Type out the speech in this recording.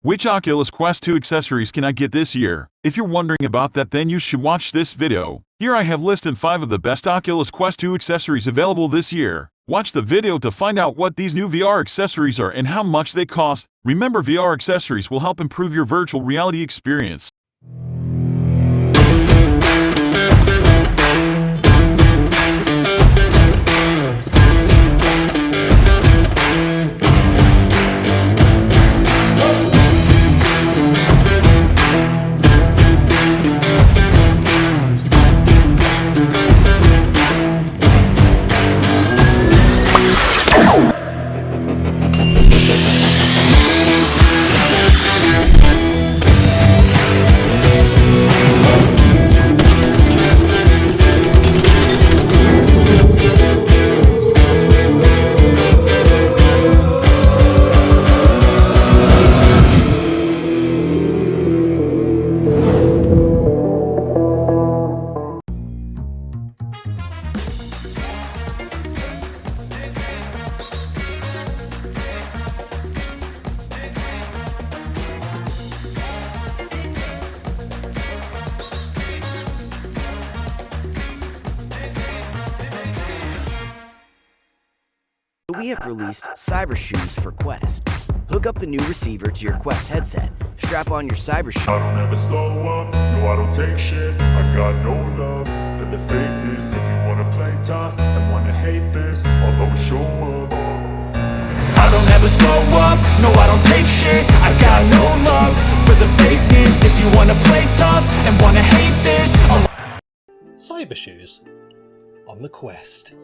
Which Oculus Quest 2 accessories can I get this year? If you're wondering about that, then you should watch this video. Here I have listed 5 of the best Oculus Quest 2 accessories available this year. Watch the video to find out what these new VR accessories are and how much they cost. Remember, VR accessories will help improve your virtual reality experience. We have released Cybershoes for Quest. Hook up the new receiver to your Quest headset, strap on your Cybershoes. I don't ever slow up, no I don't take shit. I got no love for the fakeness. If you wanna play tough and wanna hate this, I'll always show up. I don't ever slow up, no I don't take shit. I got no love for the fakeness. If you wanna play tough and wanna hate this, Cybershoes on the Quest.